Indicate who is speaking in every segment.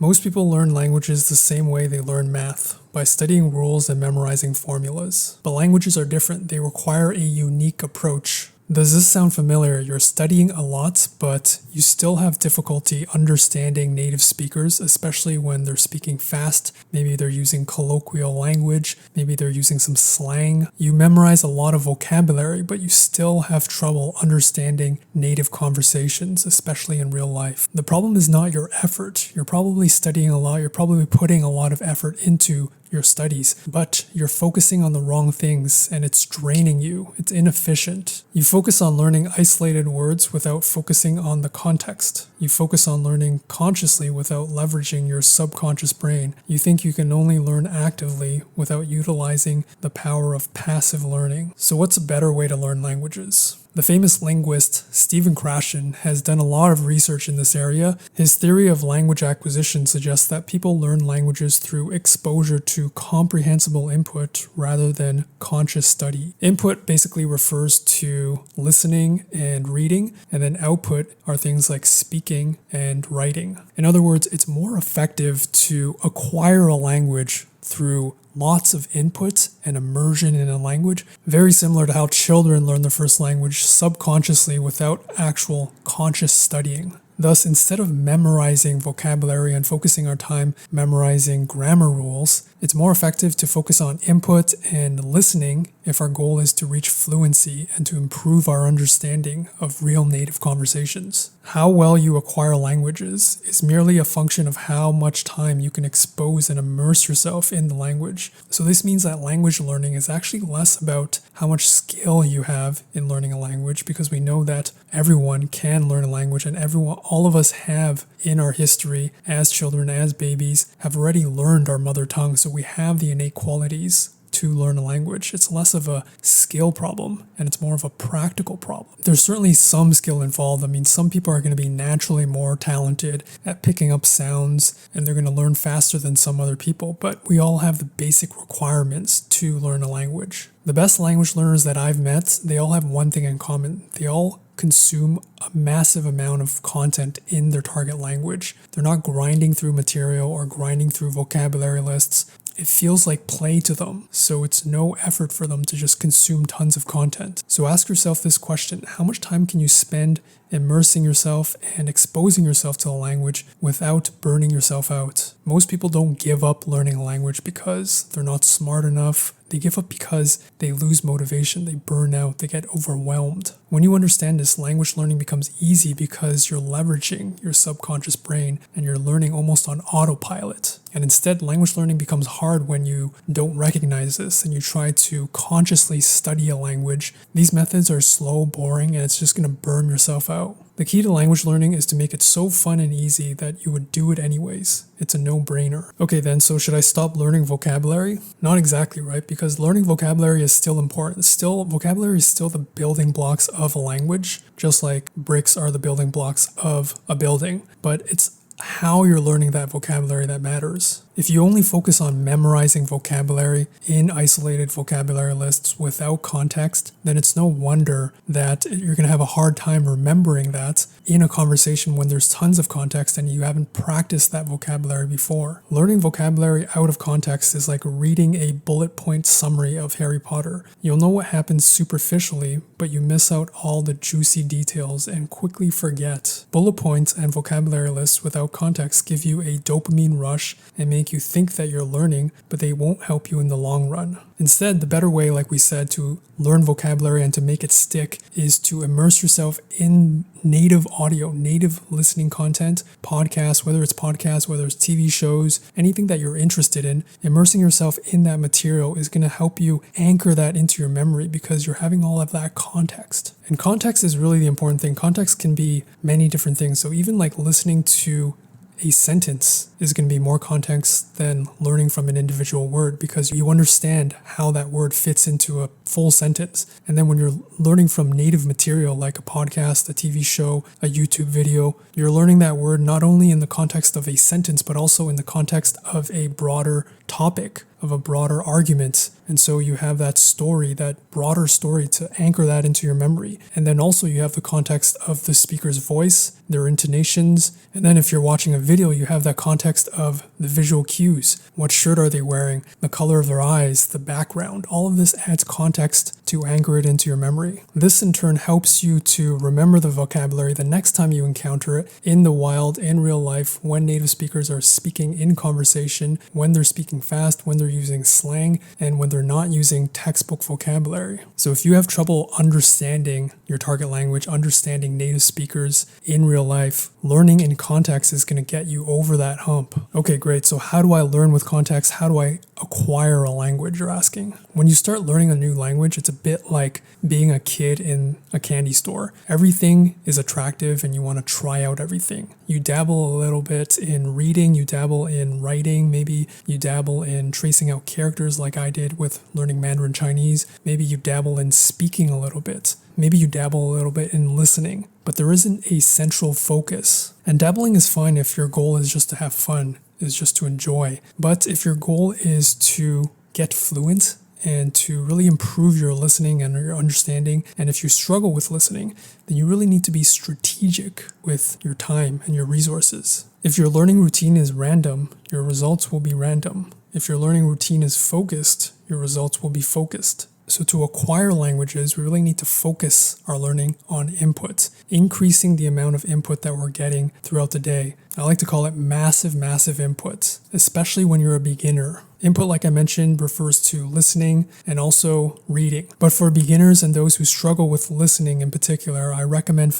Speaker 1: Most people learn languages the same way they learn math, by studying rules and memorizing formulas. But languages are different. They require a unique approach. Does this sound familiar? You're studying a lot, but you still have difficulty understanding native speakers, especially when they're speaking fast. Maybe they're using colloquial language. Maybe they're using some slang. You memorize a lot of vocabulary, but you still have trouble understanding native conversations, especially in real life. The problem is not your effort. You're probably studying a lot. You're probably putting a lot of effort into your studies, but you're focusing on the wrong things and it's draining you. It's inefficient. You focus on learning isolated words without focusing on the context. You focus on learning consciously without leveraging your subconscious brain. You think you can only learn actively without utilizing the power of passive learning. So what's a better way to learn languages? The famous linguist Stephen Krashen has done a lot of research in this area. His theory of language acquisition suggests that people learn languages through exposure to comprehensible input rather than conscious study. Input basically refers to listening and reading, and then output are things like speaking and writing. In other words, it's more effective to acquire a language through lots of input and immersion in a language, very similar to how children learn their first language subconsciously without actual conscious studying. Thus, instead of memorizing vocabulary and focusing our time memorizing grammar rules, it's more effective to focus on input and listening if our goal is to reach fluency and to improve our understanding of real native conversations. How well you acquire languages is merely a function of how much time you can expose and immerse yourself in the language. So this means that language learning is actually less about how much skill you have in learning a language, because we know that everyone can learn a language, and all of us have in our history as children, as babies, have already learned our mother tongue. So we have the innate qualities to learn a language. It's less of a skill problem and it's more of a practical problem. There's certainly some skill involved. I mean, some people are going to be naturally more talented at picking up sounds and they're going to learn faster than some other people, but we all have the basic requirements to learn a language. The best language learners that I've met, they all have one thing in common. They all consume a massive amount of content in their target language. They're not grinding through material or grinding through vocabulary lists. It feels like play to them, so it's no effort for them to just consume tons of content. So ask yourself this question: how much time can you spend immersing yourself and exposing yourself to a language without burning yourself out? Most people don't give up learning a language because they're not smart enough. They give up because they lose motivation, they burn out, they get overwhelmed. When you understand this, language learning becomes easy because you're leveraging your subconscious brain and you're learning almost on autopilot. And instead, language learning becomes hard when you don't recognize this and you try to consciously study a language. These methods are slow, boring, and it's just going to burn yourself out. The key to language learning is to make it so fun and easy that you would do it anyways. It's a no-brainer. Okay then, so should I stop learning vocabulary? Not exactly, right? Because learning vocabulary is still important. Vocabulary is still the building blocks of a language, just like bricks are the building blocks of a building. But it's how you're learning that vocabulary that matters. If you only focus on memorizing vocabulary in isolated vocabulary lists without context, then it's no wonder that you're going to have a hard time remembering that in a conversation when there's tons of context and you haven't practiced that vocabulary before. Learning vocabulary out of context is like reading a bullet point summary of Harry Potter. You'll know what happens superficially, but you miss out all the juicy details and quickly forget. Bullet points and vocabulary lists without context give you a dopamine rush and make you think that you're learning, but they won't help you in the long run. Instead, the better way, like we said, to learn vocabulary and to make it stick is to immerse yourself in native audio, native listening content, podcasts, whether it's TV shows, anything that you're interested in. Immersing yourself in that material is going to help you anchor that into your memory because you're having all of that context. And context is really the important thing. Context can be many different things. So even like listening to a sentence is going to be more context than learning from an individual word because you understand how that word fits into a full sentence. And then when you're learning from native material like a podcast, a TV show, a YouTube video, you're learning that word not only in the context of a sentence, but also in the context of a broader topic, of a broader argument. And so you have that story, that broader story to anchor that into your memory. And then also you have the context of the speaker's voice, their intonations. And then if you're watching a video, you have that context of the visual cues. What shirt are they wearing? The color of their eyes, the background. All of this adds context to anchor it into your memory. This in turn helps you to remember the vocabulary the next time you encounter it in the wild, in real life, when native speakers are speaking in conversation, when they're speaking fast, when they're using slang, and when they're not using textbook vocabulary. So if you have trouble understanding your target language, understanding native speakers in real life, learning in context is going to get you over that hump. Okay, great. So how do I learn with context? How do I acquire a language, you're asking? When you start learning a new language, it's a bit like being a kid in a candy store. Everything is attractive and you want to try out everything. You dabble a little bit in reading, you dabble in writing, maybe you dabble in tracing out characters like I did with learning Mandarin Chinese. Maybe you dabble in speaking a little bit. Maybe you dabble a little bit in listening, but there isn't a central focus. And dabbling is fine if your goal is just to have fun, is just to enjoy. But if your goal is to get fluent and to really improve your listening and your understanding, and if you struggle with listening, then you really need to be strategic with your time and your resources. If your learning routine is random, your results will be random. If your learning routine is focused, your results will be focused. So to acquire languages, we really need to focus our learning on input, increasing the amount of input that we're getting throughout the day. I like to call it massive input, especially when you're a beginner. Input, like I mentioned, refers to listening and also reading. But for beginners and those who struggle with listening in particular, I recommend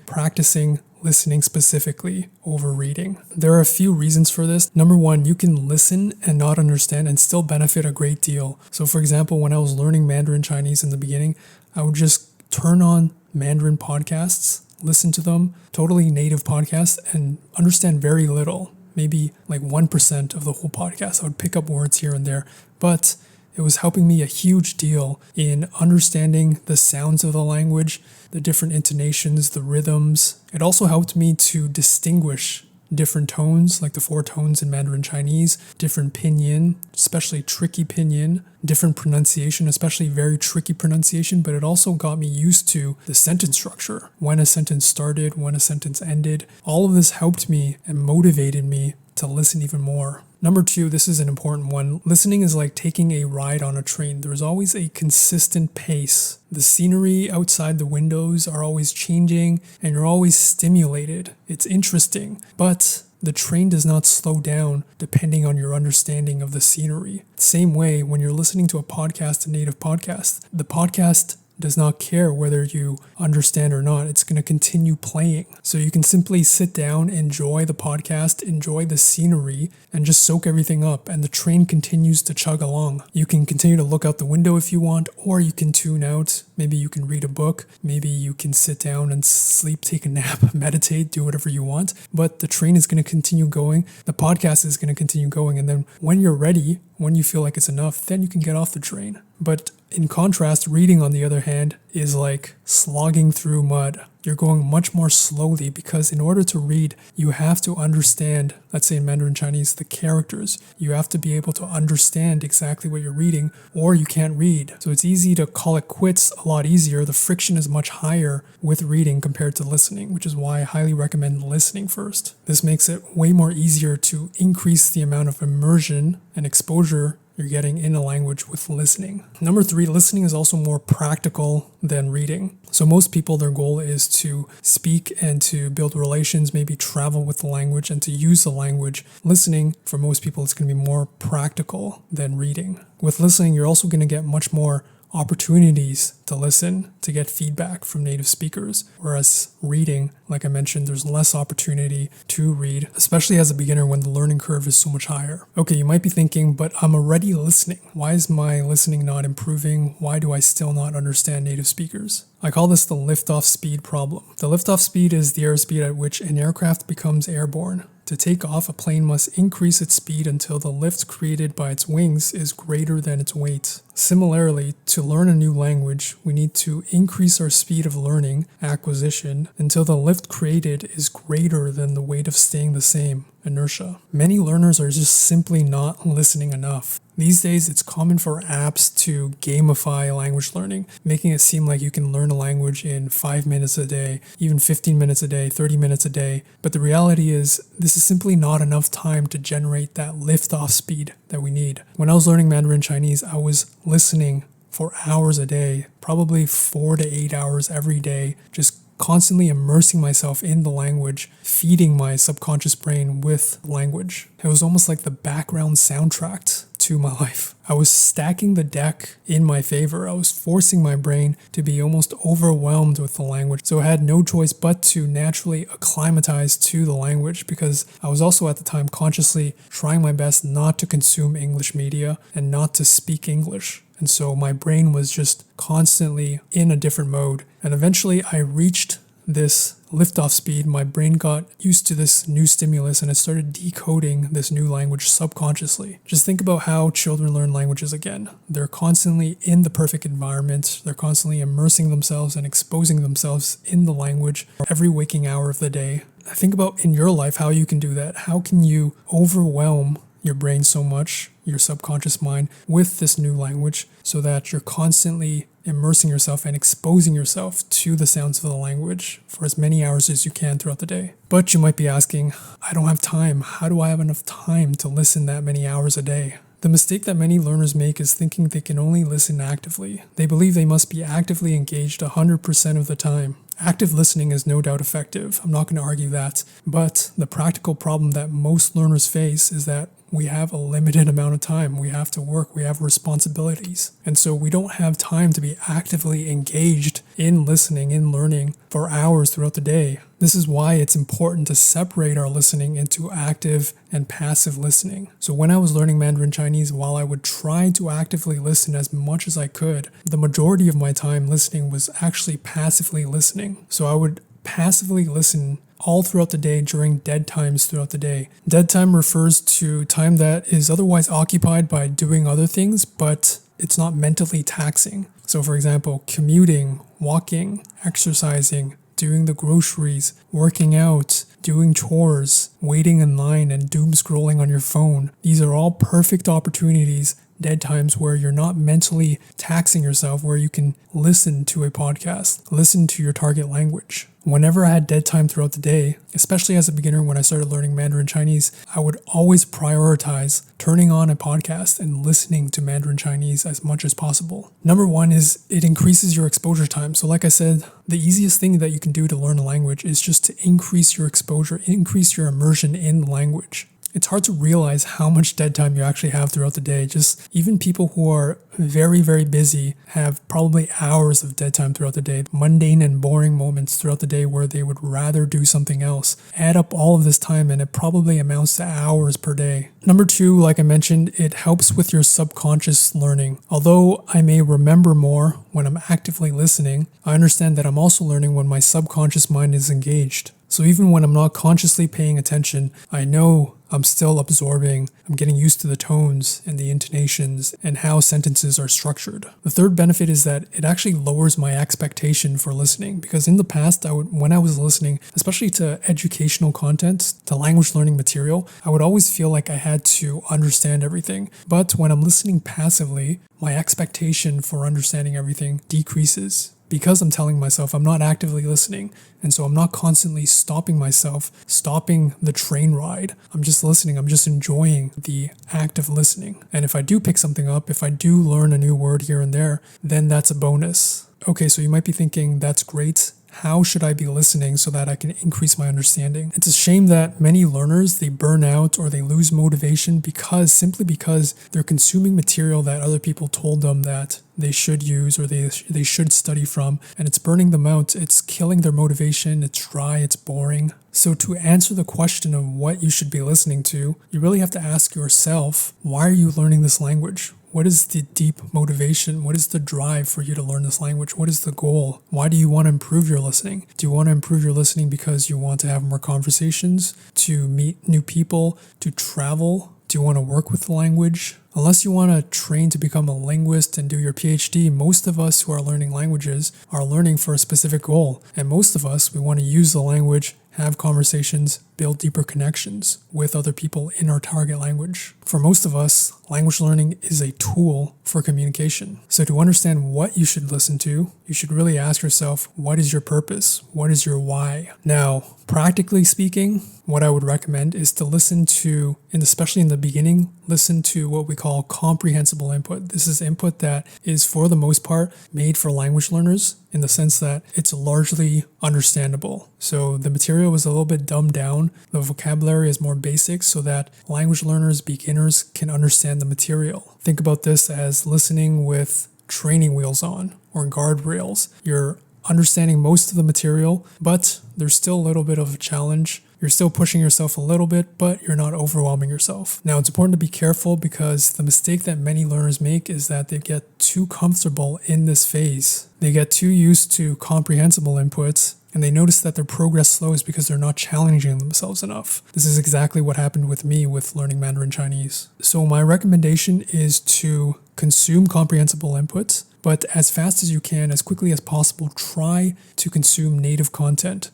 Speaker 1: practicing listening specifically over reading. There are a few reasons for this. Number one, you can listen and not understand and still benefit a great deal. So for example, when I was learning Mandarin Chinese in the beginning, I would just turn on Mandarin podcasts, listen to them, totally native podcasts, and understand very little. Maybe like 1% of the whole podcast. I would pick up words here and there, but it was helping me a huge deal in understanding the sounds of the language, the different intonations, the rhythms. It also helped me to distinguish different tones, like the 4 tones in Mandarin Chinese, different pinyin, especially tricky pinyin, different pronunciation, especially very tricky pronunciation, but it also got me used to the sentence structure, when a sentence started, when a sentence ended. All of this helped me and motivated me to listen even more. Number 2, this is an important one. Listening is like taking a ride on a train. There's always a consistent pace. The scenery outside the windows are always changing and you're always stimulated. It's interesting, but the train does not slow down depending on your understanding of the scenery. Same way, when you're listening to a podcast, a native podcast, the podcast does not care whether you understand or not. It's going to continue playing. So you can simply sit down, enjoy the podcast, enjoy the scenery, and just soak everything up. And the train continues to chug along. You can continue to look out the window if you want, or you can tune out. Maybe you can read a book. Maybe you can sit down and sleep, take a nap, meditate, do whatever you want. But the train is going to continue going. The podcast is going to continue going. And then when you're ready, when you feel like it's enough, then you can get off the train. But in contrast, reading, on the other hand, is like slogging through mud. You're going much more slowly because in order to read, you have to understand, let's say in Mandarin Chinese, the characters. You have to be able to understand exactly what you're reading, or you can't read. So it's easy to call it quits, a lot easier. The friction is much higher with reading compared to listening, which is why I highly recommend listening first. This makes it way more easier to increase the amount of immersion and exposure you're getting in a language with listening. Number 3, listening is also more practical than reading. So most people, their goal is to speak and to build relations, maybe travel with the language and to use the language. Listening, for most people, is going to be more practical than reading. With listening, you're also going to get much more opportunities to listen, to get feedback from native speakers. Whereas reading, like I mentioned, there's less opportunity to read, especially as a beginner when the learning curve is so much higher. Okay, you might be thinking, but I'm already listening. Why is my listening not improving? Why do I still not understand native speakers? I call this the liftoff speed problem. The liftoff speed is the airspeed at which an aircraft becomes airborne. To take off, a plane must increase its speed until the lift created by its wings is greater than its weight. Similarly, to learn a new language, we need to increase our speed of learning, acquisition, until the lift created is greater than the weight of staying the same. inertia. Many learners are just simply not listening enough. These days, it's common for apps to gamify language learning, making it seem like you can learn a language in 5 minutes a day, even 15 minutes a day, 30 minutes a day. But the reality is, this is simply not enough time to generate that liftoff speed that we need. When I was learning Mandarin Chinese, I was listening for hours a day, probably 4 to 8 hours every day, just constantly immersing myself in the language, feeding my subconscious brain with language. It was almost like the background soundtrack to my life. I was stacking the deck in my favor. I was forcing my brain to be almost overwhelmed with the language. So I had no choice but to naturally acclimatize to the language, because I was also at the time consciously trying my best not to consume English media and not to speak English. And so my brain was just constantly in a different mode. And eventually I reached this liftoff speed. My brain got used to this new stimulus and it started decoding this new language subconsciously. Just think about how children learn languages again. They're constantly in the perfect environment. They're constantly immersing themselves and exposing themselves in the language every waking hour of the day. Think about in your life how you can do that. How can you overwhelm your brain so much, your subconscious mind, with this new language so that you're constantly immersing yourself and exposing yourself to the sounds of the language for as many hours as you can throughout the day. But you might be asking, I don't have time. How do I have enough time to listen that many hours a day? The mistake that many learners make is thinking they can only listen actively. They believe they must be actively engaged 100% of the time. Active listening is no doubt effective. I'm not going to argue that. But the practical problem that most learners face is that we have a limited amount of time. We have to work. We have responsibilities. And so we don't have time to be actively engaged in listening, in learning for hours throughout the day. This is why it's important to separate our listening into active and passive listening. So when I was learning Mandarin Chinese, while I would try to actively listen as much as I could, the majority of my time listening was actually passively listening. So I would passively listen all throughout the day during dead times throughout the day. Dead time refers to time that is otherwise occupied by doing other things, but it's not mentally taxing. So for example, commuting, walking, exercising, doing the groceries, working out, doing chores, waiting in line, and doom scrolling on your phone. These are all perfect opportunities, dead times, where you're not mentally taxing yourself, where you can listen to a podcast, listen to your target language. Whenever I had dead time throughout the day, especially as a beginner when I started learning Mandarin Chinese, I would always prioritize turning on a podcast and listening to Mandarin Chinese as much as possible. Number one is it increases your exposure time. So like I said, the easiest thing that you can do to learn a language is just to increase your exposure, increase your immersion in the language. It's hard to realize how much dead time you actually have throughout the day. Just even people who are very, very busy have probably hours of dead time throughout the day, mundane and boring moments throughout the day where they would rather do something else. Add up all of this time and it probably amounts to hours per day. Number two, like I mentioned, it helps with your subconscious learning. Although I may remember more when I'm actively listening, I understand that I'm also learning when my subconscious mind is engaged. So even when I'm not consciously paying attention, I know I'm still absorbing, I'm getting used to the tones and the intonations and how sentences are structured. The third benefit is that it actually lowers my expectation for listening, because in the past, when I was listening, especially to educational content, to language learning material, I would always feel like I had to understand everything. But when I'm listening passively, my expectation for understanding everything decreases, because I'm telling myself I'm not actively listening. And so I'm not constantly stopping myself, stopping the train ride. I'm just listening. I'm just enjoying the act of listening. And if I do pick something up, if I do learn a new word here and there, then that's a bonus. Okay, so you might be thinking, that's great. How should I be listening so that I can increase my understanding? It's a shame that many learners, they burn out or they lose motivation simply because they're consuming material that other people told them that they should use or they should study from, and it's burning them out. It's killing their motivation. It's dry. It's boring. So to answer the question of what you should be listening to, you really have to ask yourself, why are you learning this language? What is the deep motivation? What is the drive for you to learn this language? What is the goal? Why do you want to improve your listening? Do you want to improve your listening because you want to have more conversations, to meet new people, to travel? Do you want to work with the language? Unless you want to train to become a linguist and do your PhD, most of us who are learning languages are learning for a specific goal. And most of us, we want to use the language, have conversations, build deeper connections with other people in our target language. For most of us, language learning is a tool for communication. So to understand what you should listen to, you should really ask yourself, what is your purpose? What is your why? Now, practically speaking, what I would recommend is to listen to, and especially in the beginning, listen to what we call comprehensible input. This is input that is, for the most part, made for language learners in the sense that it's largely understandable. So the material is a little bit dumbed down. The vocabulary is more basic so that language learners, beginners can understand the material. Think about this as listening with training wheels on or guardrails. You're understanding most of the material, but there's still a little bit of a challenge. You're still pushing yourself a little bit, but you're not overwhelming yourself. Now, it's important to be careful because the mistake that many learners make is that they get too comfortable in this phase. They get too used to comprehensible inputs, and they notice that their progress slows because they're not challenging themselves enough. This is exactly what happened with me with learning Mandarin Chinese. So my recommendation is to consume comprehensible inputs, but as fast as you can, as quickly as possible, try to consume native content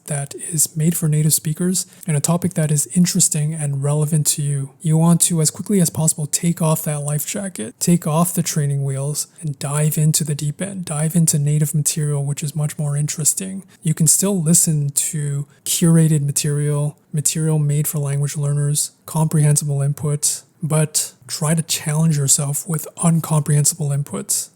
Speaker 1: that is made for native speakers and a topic that is interesting and relevant to you. You want to, as quickly as possible, take off that life jacket, take off the training wheels, and dive into the deep end, dive into native material, which is much more interesting. You can still listen to curated material made for language learners, comprehensible inputs, but try to challenge yourself with uncomprehensible input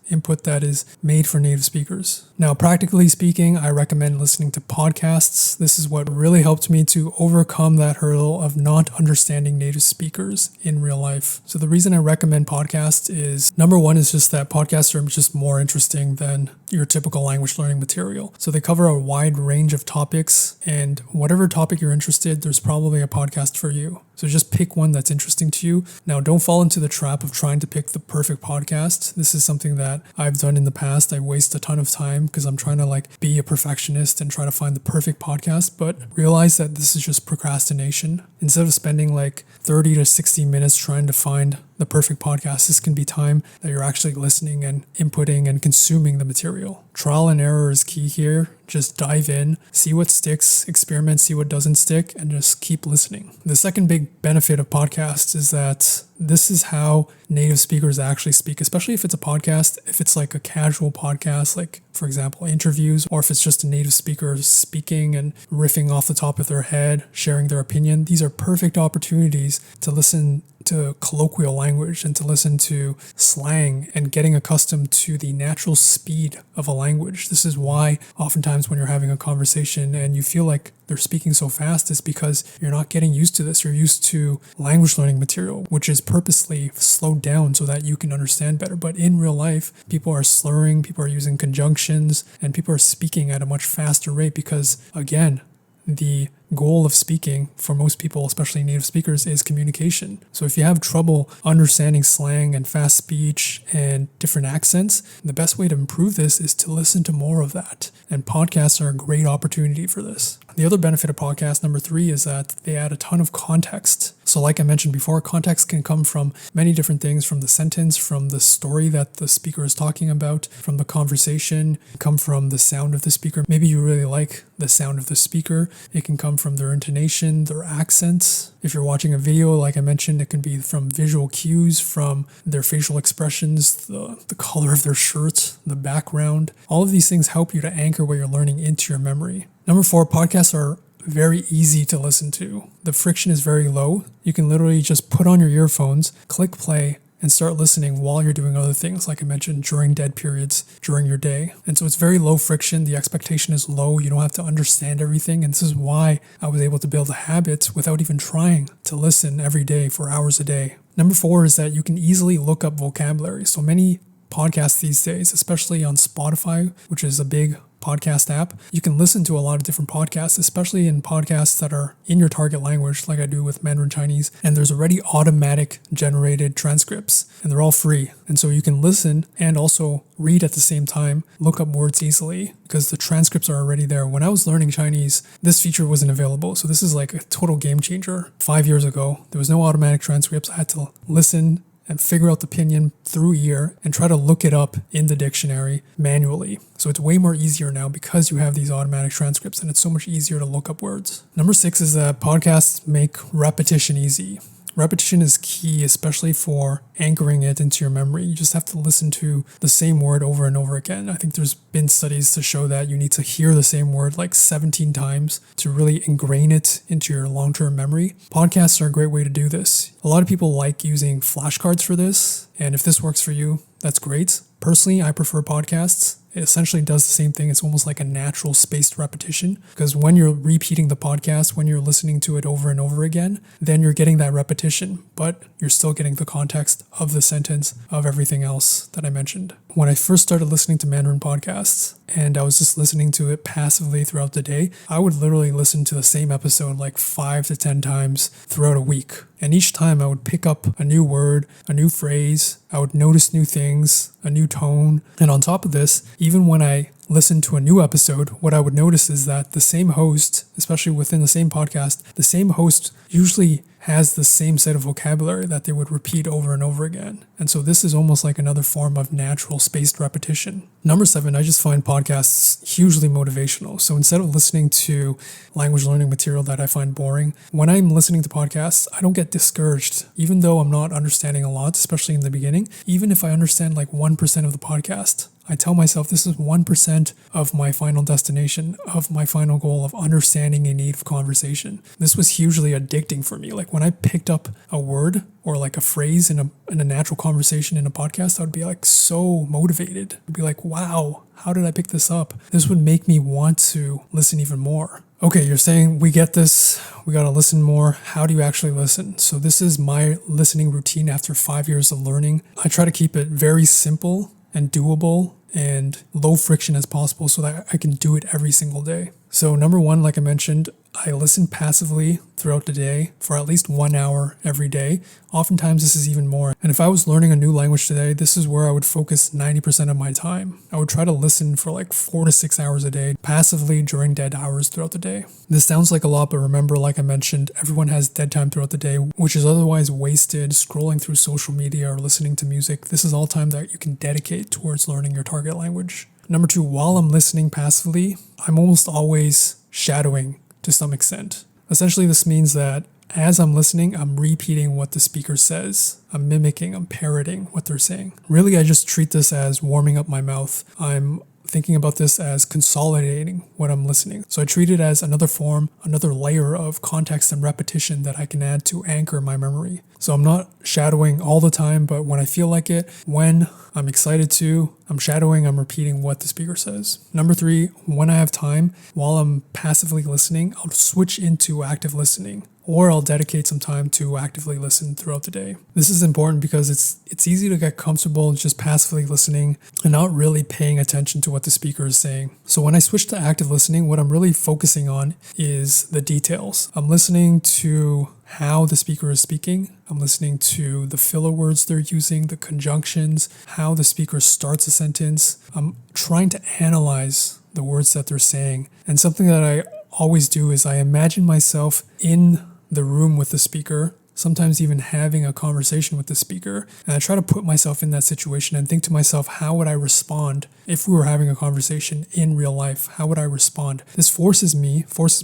Speaker 1: that is made for native speakers. Now, practically speaking, I recommend listening to podcasts. This is what really helped me to overcome that hurdle of not understanding native speakers in real life. So the reason I recommend podcasts is, number one, is just that podcasts are just more interesting than your typical language learning material. So they cover a wide range of topics, and whatever topic you're interested, there's probably a podcast for you. So just pick one that's interesting to you. Now, don't fall into the trap of trying to pick the perfect podcast. This is something that I've done in the past. I waste a ton of time because I'm trying to be a perfectionist and try to find the perfect podcast, but realize that this is just procrastination. Instead of spending 30 to 60 minutes trying to find the perfect podcast, this can be time that you're actually listening and inputting and consuming the material. Trial and error is key here. Just dive in, see what sticks, experiment, see what doesn't stick, and just keep listening. The second big benefit of podcasts is that this is how native speakers actually speak, especially if it's a podcast, if it's a casual podcast, for example, interviews, or if it's just a native speaker speaking and riffing off the top of their head, sharing their opinion. These are perfect opportunities to listen to colloquial language and to listen to slang and getting accustomed to the natural speed of a language. This is why oftentimes when you're having a conversation and you feel like they're speaking so fast, is because you're not getting used to this. You're used to language learning material, which is purposely slowed down so that you can understand better. But in real life, people are slurring, people are using conjunctions, and people are speaking at a much faster rate because, again, the goal of speaking for most people, especially native speakers, is communication. So if you have trouble understanding slang and fast speech and different accents, the best way to improve this is to listen to more of that. And podcasts are a great opportunity for this. The other benefit of podcasts, number 3, is that they add a ton of context. So like I mentioned before, context can come from many different things, from the sentence, from the story that the speaker is talking about, from the conversation, come from the sound of the speaker. Maybe you really like the sound of the speaker. It can come from their intonation, their accents. If you're watching a video, like I mentioned, it can be from visual cues, from their facial expressions, the color of their shirt, the background. All of these things help you to anchor what you're learning into your memory. Number 4, podcasts are very easy to listen to. The friction is very low. You can literally just put on your earphones, click play, and start listening while you're doing other things, like I mentioned, during dead periods, during your day. And so it's very low friction. The expectation is low. You don't have to understand everything. And this is why I was able to build habits without even trying to listen every day for hours a day. Number 4 is that you can easily look up vocabulary. So many podcasts these days, especially on Spotify, which is a big podcast app, you can listen to a lot of different podcasts, especially in podcasts that are in your target language, like I do with Mandarin Chinese, and there's already automatic generated transcripts, and they're all free. And so you can listen and also read at the same time, look up words easily, because the transcripts are already there. When I was learning Chinese, this feature wasn't available, so this is a total game changer. 5 years ago, there was no automatic transcripts. I had to listen and figure out the pinyin through ear and try to look it up in the dictionary manually. So it's way more easier now because you have these automatic transcripts and it's so much easier to look up words. Number 6 is that podcasts make repetition easy. Repetition is key, especially for anchoring it into your memory. You just have to listen to the same word over and over again. I think there's been studies to show that you need to hear the same word like 17 times to really ingrain it into your long-term memory. Podcasts are a great way to do this. A lot of people like using flashcards for this, and if this works for you, that's great. Personally, I prefer podcasts. It essentially does the same thing. It's almost like a natural spaced repetition, because when you're repeating the podcast, when you're listening to it over and over again, then you're getting that repetition, but you're still getting the context of the sentence of everything else that I mentioned. When I first started listening to Mandarin podcasts and I was just listening to it passively throughout the day, I would literally listen to the same episode like 5 to 10 times throughout a week. And each time I would pick up a new word, a new phrase, I would notice new things, a new tone. And on top of this, even when I listened to a new episode, what I would notice is that the same host, especially within the same podcast, the same host usually has the same set of vocabulary that they would repeat over and over again. And so this is almost like another form of natural spaced repetition. Number 7, I just find podcasts hugely motivational. So instead of listening to language learning material that I find boring, when I'm listening to podcasts, I don't get discouraged, even though I'm not understanding a lot, especially in the beginning. Even if I understand like 1% of the podcast, I tell myself this is 1% of my final destination, of my final goal of understanding a native conversation. This was hugely addicting for me. Like when I picked up a word or like a phrase in a natural conversation in a podcast, I would be like so motivated. I'd be like, wow, how did I pick this up? This would make me want to listen even more. Okay, you're saying we get this, we got to listen more. How do you actually listen? So this is my listening routine after 5 years of learning. I try to keep it very simple and doable and low friction as possible so that I can do it every single day. So number 1, like I mentioned, I listen passively throughout the day for at least 1 hour every day. Oftentimes this is even more. And if I was learning a new language today, this is where I would focus 90% of my time. I would try to listen for like 4 to 6 hours a day, passively during dead hours throughout the day. This sounds like a lot, but remember, like I mentioned, everyone has dead time throughout the day, which is otherwise wasted scrolling through social media or listening to music. This is all time that you can dedicate towards learning your target language. Number 2, while I'm listening passively, I'm almost always shadowing to some extent. Essentially, this means that as I'm listening, I'm repeating what the speaker says. I'm mimicking, I'm parroting what they're saying. Really, I just treat this as warming up my mouth. I'm thinking about this as consolidating what I'm listening. So I treat it as another form, another layer of context and repetition that I can add to anchor my memory. So I'm not shadowing all the time, but when I feel like it, when I'm excited to, I'm shadowing, I'm repeating what the speaker says. Number 3, when I have time, while I'm passively listening, I'll switch into active listening, or I'll dedicate some time to actively listen throughout the day. This is important because it's easy to get comfortable just passively listening and not really paying attention to what the speaker is saying. So when I switch to active listening, what I'm really focusing on is the details. I'm listening to how the speaker is speaking. I'm listening to the filler words they're using, the conjunctions, how the speaker starts a sentence. I'm trying to analyze the words that they're saying. And something that I always do is I imagine myself in the room with the speaker, sometimes even having a conversation with the speaker. And I try to put myself in that situation and think to myself, how would I respond if we were having a conversation in real life? How would I respond? This forces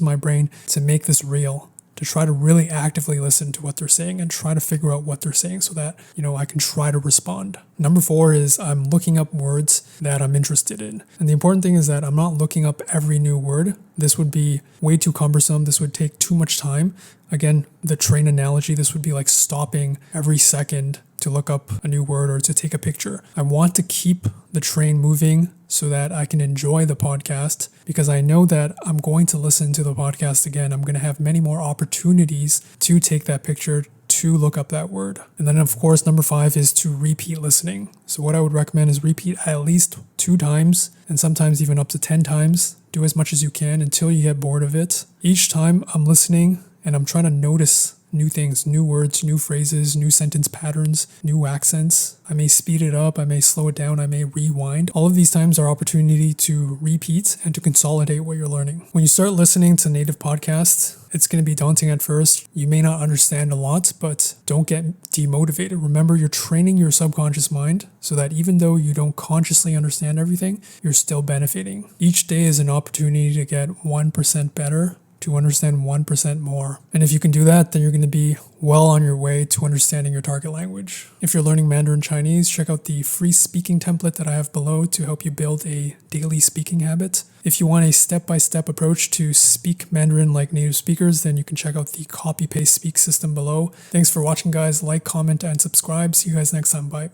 Speaker 1: my brain to make this real, to try to really actively listen to what they're saying and try to figure out what they're saying so that, I can try to respond. Number 4 is I'm looking up words that I'm interested in. And the important thing is that I'm not looking up every new word. This would be way too cumbersome. This would take too much time. Again, the train analogy, this would be like stopping every second to look up a new word or to take a picture. I want to keep the train moving so that I can enjoy the podcast, because I know that I'm going to listen to the podcast again. I'm going to have many more opportunities to take that picture, to look up that word. And then of course, number 5 is to repeat listening. So what I would recommend is repeat at least 2 times and sometimes even up to 10 times. Do as much as you can until you get bored of it. Each time I'm listening and I'm trying to notice new things, new words, new phrases, new sentence patterns, new accents. I may speed it up, I may slow it down, I may rewind. All of these times are opportunity to repeat and to consolidate what you're learning. When you start listening to native podcasts, it's going to be daunting at first. You may not understand a lot, but don't get demotivated. Remember, you're training your subconscious mind so that even though you don't consciously understand everything, you're still benefiting. Each day is an opportunity to get 1% better, to understand 1% more. And if you can do that, then you're going to be well on your way to understanding your target language. If you're learning Mandarin Chinese, check out the free speaking template that I have below to help you build a daily speaking habit. If you want a step-by-step approach to speak Mandarin like native speakers, then you can check out the copy-paste speak system below. Thanks for watching, guys. Like, comment, and subscribe. See you guys next time. Bye.